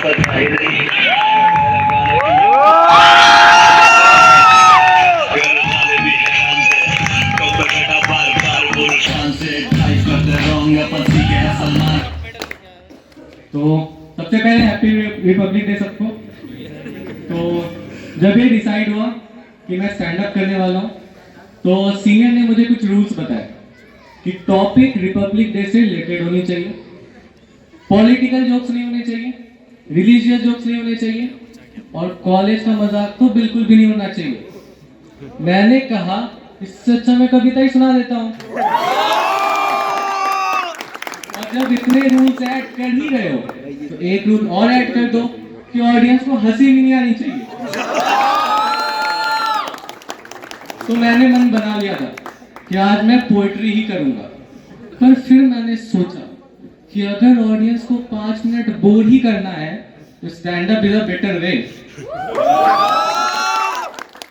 बधाई रही तो सबसे पहले हैप्पी रिपब्लिक डे सबको। तो जब ये डिसाइड हुआ कि मैं स्टैंड अप करने वाला हूँ तो सीनियर ने मुझे कुछ रूल्स बताए कि टॉपिक रिपब्लिक डे से रिलेटेड होनी चाहिए, पॉलिटिकल जोक्स नहीं होने चाहिए, रिलीजियस जोक्स नहीं होने चाहिए और कॉलेज का मजाक तो बिल्कुल भी नहीं होना चाहिए। मैंने कहा इससे अच्छा मैं कविता ही सुना देता हूँ। और जब इतने रूल्स ऐड कर ही रहे हो तो एक रूल और ऐड कर दो कि ऑडियंस को हंसी भी नहीं आनी चाहिए। तो मैंने मन बना लिया था कि आज मैं पोएट्री ही करूंगा, पर फिर मैंने सोचा कि अगर ऑडियंस को 5 मिनट बोर ही करना है तो stand up is a better way.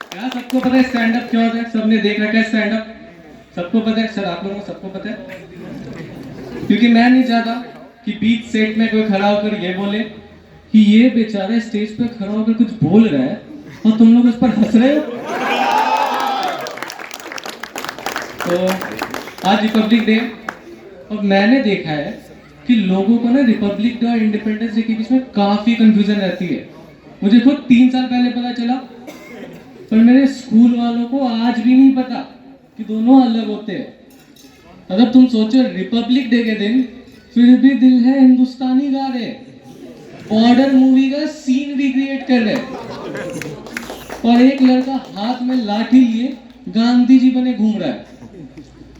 क्या सबको पता है स्टैंड अप क्या होता है? सबने देख रखा है स्टैंड अप? सबको पता है? सर आप लोगों को सबको पता है? क्योंकि मैं नहीं चाहता कि बीच सेट में कोई खड़ा होकर ये बोले कि ये बेचारा स्टेज पे खड़ा होकर कुछ बोल रहा है और तुम लोग उस पर हंस रहे हो। तो आज रिपब्लिक डे और मैंने देखा है कि लोगों को ना रिपब्लिक डे और इंडिपेंडेंस डे के बीच में काफी कंफ्यूजन रहती है। मुझे खुद 3 साल पहले पता चला, पर मेरे स्कूल वालों को आज भी नहीं पता कि दोनों अलग होते हैं। अगर तुम सोचो रिपब्लिक डे के दिन फिर भी दिल है हिंदुस्तानी गा रहे, बॉर्डर मूवी का सीन रिक्रिएट कर रहे और एक लड़का हाथ में लाठी लिए गांधी जी बने घूम रहा है।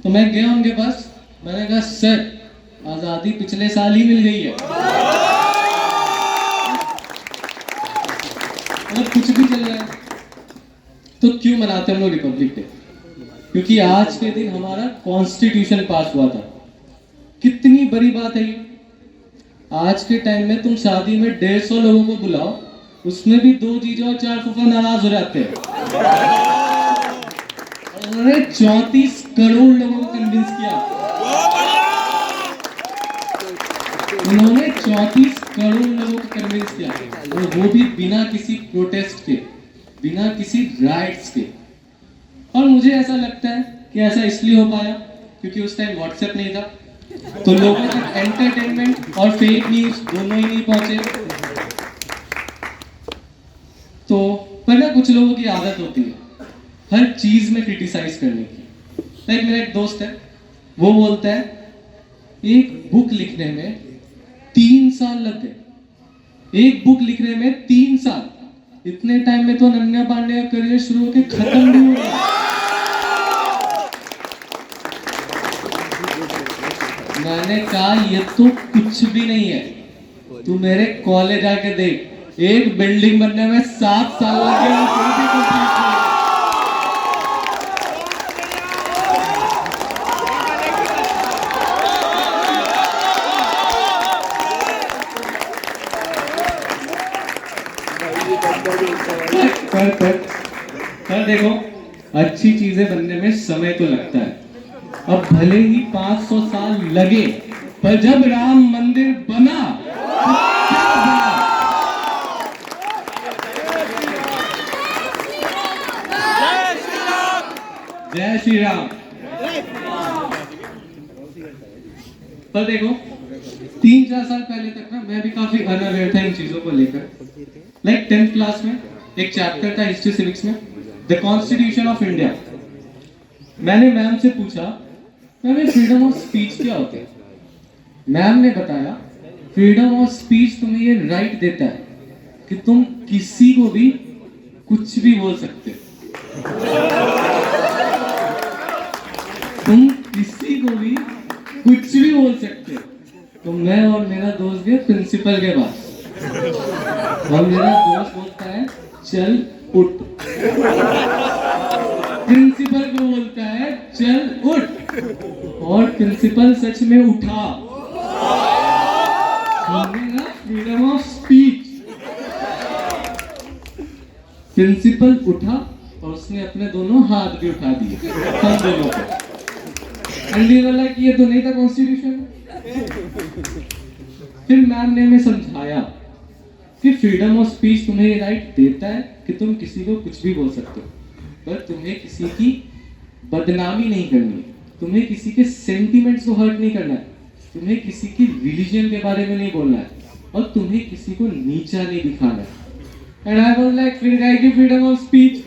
तो मैं गया उनके पास, मैंने कहा सर आजादी पिछले साल ही मिल गई है, अगर कुछ भी चल रहा है तो क्यों मनाते हम लोग रिपब्लिक डे? क्योंकि आज के दिन हमारा कॉन्स्टिट्यूशन पास हुआ था। कितनी बड़ी बात है ये। आज के टाइम में तुम शादी में 150 लोगों को बुलाओ, उसमें भी 2 जीजा और 4 फूफा नाराज हो जाते हैं। उन्होंने 34 करोड़ लोगों को कन्विंस किया। उन्होंने 34 करोड़ लोगों को कन्विंस किया और वो भी बिना किसी प्रोटेस्ट के, बिना किसी राइट्स के। और मुझे ऐसा लगता है कि ऐसा इसलिए हो पाया क्योंकि उस टाइम व्हाट्सएप नहीं था, तो लोगों तक एंटरटेनमेंट और फेक न्यूज दोनों ही नहीं पहुंचे। तो पर ना कुछ लोगों की आदत होती है हर चीज में क्रिटिसाइज करने की। लाइक मेरा एक दोस्त है, वो बोलता है एक बुक लिखने में 3 साल लग गए। एक बुक लिखने में 3 साल। इतने टाइम में तो अनन्या पांडे का करियर शुरू होकर खत्म भी हो गया। मैंने कहा ये तो कुछ भी नहीं है, तू मेरे कॉलेज आके देख, एक बिल्डिंग बनने में 7 साल लगे और फिर भी कंप्लीट नहीं। पर देखो अच्छी चीजें बनने में समय तो लगता है। अब भले ही 500 साल लगे, पर जब राम मंदिर बना तो क्या बना? जय श्री राम। पर देखो 3-4 साल पहले तक ना मैं भी काफी अनअवेयर था इन चीजों को लेकर। लाइक 10th क्लास में एक चैप्टर था हिस्ट्री सिविक्स में, द कॉन्स्टिट्यूशन ऑफ इंडिया। मैंने मैम से पूछा मैम फ्रीडम ऑफ स्पीच क्या होती है? मैम ने बताया फ्रीडम ऑफ स्पीच तुम्हें ये राइट देता है कि तुम किसी को भी कुछ भी बोल सकते हो। तुम किसी को भी कुछ भी बोल सकते हो। तो मैं और मेरा दोस्त गए प्रिंसिपल के पास और मेरा दोस्त बोलता है चल उठ। प्रिंसिपल को बोलता है चल उठ और प्रिंसिपल सच में उठा। Freedom of speech. प्रिंसिपल उठा और उसने अपने दोनों हाथ भी उठा दिए हम दोनों को। एंडी वाला कि ये तो नहीं था कॉन्स्टिट्यूशन। फिर मैम ने हमें समझाया कि फ्रीडम ऑफ स्पीच तुम्हें ये राइट देता है कि तुम किसी को कुछ भी बोल सकते हो, पर तुम्हें किसी की बदनामी नहीं करनी है, तुम्हें किसी के सेंटिमेंट्स को हर्ट नहीं करना है, तुम्हें किसी की रिलीजन के बारे में नहीं बोलना है, और तुम्हें किसी को नीचा नहीं दिखाना है। एंड आई वाज लाइक फिर गाय की फ्रीडम ऑफ स्पीच।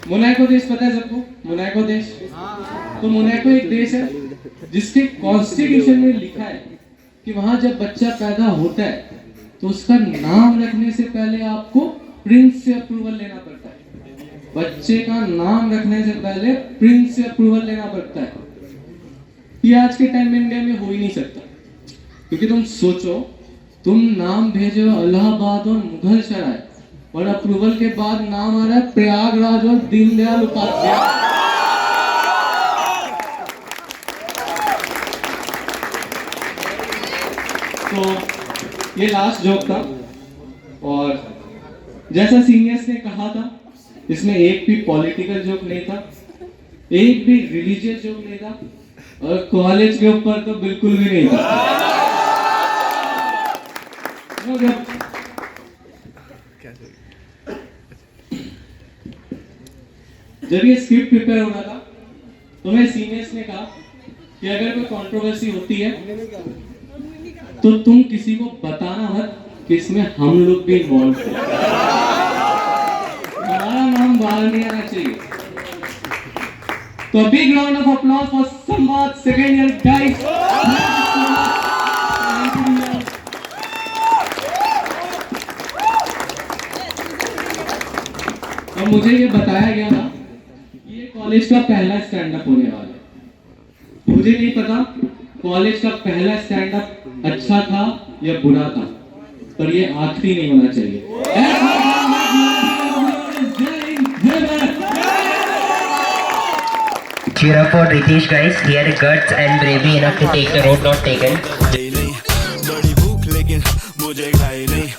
मोनाको देश पता है सबको? मोनाको देश, तो मोनाको एक देश है जिसके कॉन्स्टिट्यूशन में लिखा है कि वहां जब बच्चा पैदा होता है तो उसका नाम रखने से पहले आपको प्रिंस से अप्रूवल लेना पड़ता है। बच्चे का नाम रखने से पहले प्रिंस से अप्रूवल लेना पड़ता है। ये आज के टाइम में इंडिया में हो ही नहीं सकता, क्योंकि तुम सोचो, तुम नाम भेजो इलाहाबाद और मुगल सराय, और अप्रूवल के बाद नाम आ रहा है प्रयागराज और दीनदयाल उपाध्याय। तो ये लास्ट जोक था, और जैसा सीनियर्स ने कहा था, इसमें एक भी पॉलिटिकल जोक नहीं था, एक भी रिलीजियस जोक नहीं था, और कॉलेज के ऊपर तो बिल्कुल भी नहीं था। जब ये स्क्रिप्ट प्रिपेयर हो रहा था तो मैं सीनियर्स ने कहा कि अगर कोई कंट्रोवर्सी होती है तो तुम किसी को बताना मत कि इसमें हम लोग भी इन्वॉल्व हैं। हमारा नाम बाहर नहीं आना चाहिए। तो big round of applause for संवाद सेकंड ईयर गाइस। और मुझे ये बताया गया था कि ये कॉलेज का पहला स्टैंड अप होने वाला है। मुझे नहीं पता कॉलेज का पहला स्टैंड अप अच्छा था या बुरा था, पर ये आखिरी नहीं होना चाहिए। Cheer up for Ritesh, guys. He had guts and bravery enough to take the road not taken.